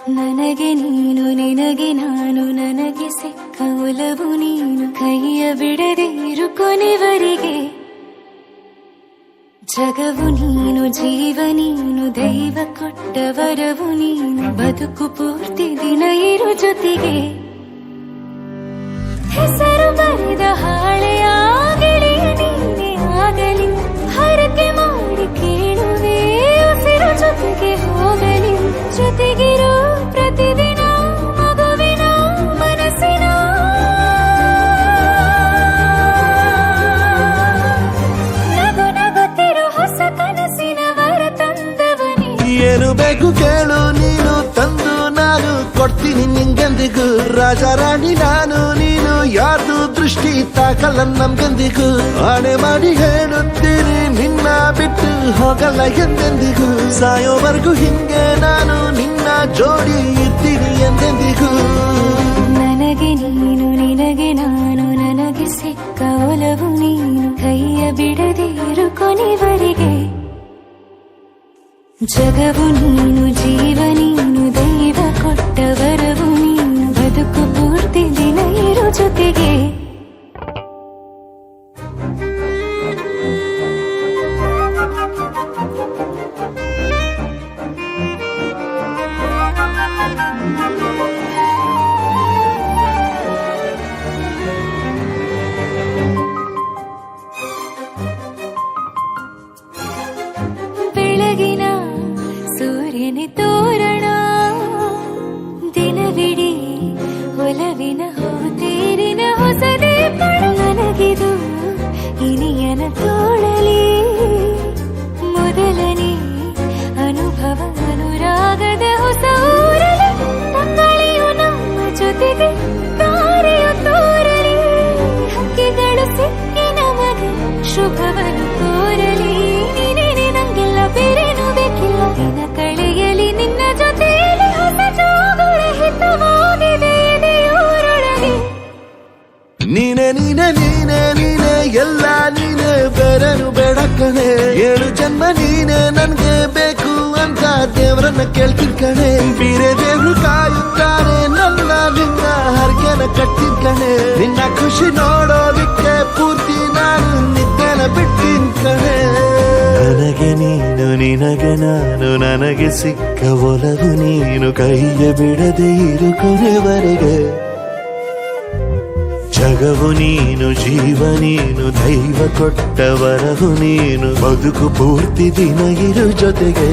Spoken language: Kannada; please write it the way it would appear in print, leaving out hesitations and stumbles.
ನನಗೆ ನೀನು ನಿನಗೆ ನಾನು ನನಗೆ ಸಿಕ್ಕ ಒಲವು ನೀನು ಕೈಯ ಬಿಡದೆ ಇರು ಕೊನೆವರೆಗೆ ಜಗವು ನೀನು ಜೀವ ನೀನು ದೈವ ಕೊಟ್ಟ ವರವು ನೀನು ಬದುಕು ಪೂರ್ತಿ ದಿನ ಇರು ಜೊತೆಗೆ ಹೆಸರು ಬರೆದ ಹಾಳೆಯ ಗೆಳೆಯ ನೀನೆ ಆಗಲಿ ಹರಕೆ ಮಾಡಿ ಕೇಳುವೆ ಉಸಿರು ಜೊತೆಗೆ ಹೋಗಲಿ ಜೊತೆಗಿರೋ ಪ್ರತಿದಿನ ಮಗುವಿನ ಮನಸ್ಸಿನ ನಗು ನಗುತ್ತಿರೋ ಹೊಸ ಕನಸಿನ ವರ ತಂದವನೇ ಏನು ಬೇಕು ಕೇಳು ನೀನು ತಂದು ನಾನು ಕೊಡ್ತೀನಿ ನಿಂಗೆಂದಿಗೂ ರಾಜ ರಾಣಿ ನಾನು ನೀನು ಯಾರ್ದು ದೃಷ್ಟಿ ತಾಕಲ್ಲ ನಮ್ಗೆಂದಿಗೂ ಆಣೆ ಮಾಡಿ ಹೇಳುತ್ತೀನಿ ನಿನ್ನ ಬಿಟ್ಟು ಹೋಗಲ್ಲ ಎಂದೆಂದಿಗೂ ಸಾಯೋವರೆಗೂ ಹಿಂಗೆ ನಾನು ನಿನ್ನ ಜೋಡಿ ಇರ್ತೀನಿ ಎಂದೆಂದಿಗೂ ನನಗೆ ನೀನು ನಿನಗೆ ನಾನು ನನಗೆ ಸಿಕ್ಕ ಒಲವು ನೀನು ಕೈಯ ಬಿಡದೆ ಇರು ಕೊನೆವರೆಗೆ ಜಗವು ನೀನು ಜೀವ ನೀನು ದೈವ ಕೊಟ್ಟ ವರವು ನೀನು ಬದುಕು ಪೂರ್ತಿ ದಿನ ಇರು ಜೊತೆಗೆ ಬೆಳಗಿನ ಸೂರ್ಯನೇ ತೋರಣ ದಿನವಿಡೀ ಒಲವಿನ ಹೋತೇರಿನ ಹೊಸದೇ ನನಗಿದು ಇನಿಯನ ತೋಳಲಿ ಮೊದಲನೇ ಅನುಭವ ಅನುರಾಗದ ಹೊಸ ಊರಲಿ ತಂಗಳಿಯು ನಮ್ಮ ಜೊತೆಗೆ ತಾರೆಯು ತೋರಲಿ ಹಕ್ಕಿಗಳು ಸಿಕ್ಕಿ ನಮಗೆ ಶುಭವನ್ನು ಕೋರಲಿ ನೀನೇನೆ ನಂಗೆಲ್ಲ ಬೇರೇನು ಬೇಕಿಲ್ಲ ದಿನ ಕಳೆಯಲಿ ನಿನ್ನ ಜೊತೆಯಲ್ಲಿ ಹೊಸ ಜೋಗುಳ ಹಿತವಾಗಿದೆ ಎದೆಯೂರೊಳಗೆ ನೀನೆ ನೀನೆ ನೀನೆ ನೀನೆ ಎಲ್ಲ ನೀನೆ ಬೇರೆನು ಬೇಡ ಕಣೆ 7 ಜನ್ಮ ನೀನೆ ನನ್ಗೆ ಬೇಕು ಅಂತ ದೇವರನ್ನ ಕೇಳ್ತೀನಿ ಕಣೆ ಬೇರೆ ದೇವ್ರು ಕಾಯುತ್ತಾರೆ ನನ್ನ ನಿನ್ನ ಹರಕೆನ ಕಟ್ತೀನಿ ಕಣೆ ನಿನ್ನ ಖುಷಿ ನೋಡೋದಿಕ್ಕೆ ಪೂರ್ತಿ ನಾನು ನಿದ್ದೆನ ಬಿಡ್ತೀನಿ ಕಣೆ ನನಗೆ ನೀನು ನಿನಗೆ ನಾನು ನನಗೆ ಸಿಕ್ಕ ಒಲವು ನೀನು ಕೈಯ ಬಿಡದೆ ಇರು ಕೊನೆವರೆಗೆ ಜಗವು ನೀನು ಜೀವ ನೀನು ದೈವ ಕೊಟ್ಟ ವರವು ನೀನು ಬದುಕು ಪೂರ್ತಿ ದಿನ ಇರು ಜೊತೆಗೆ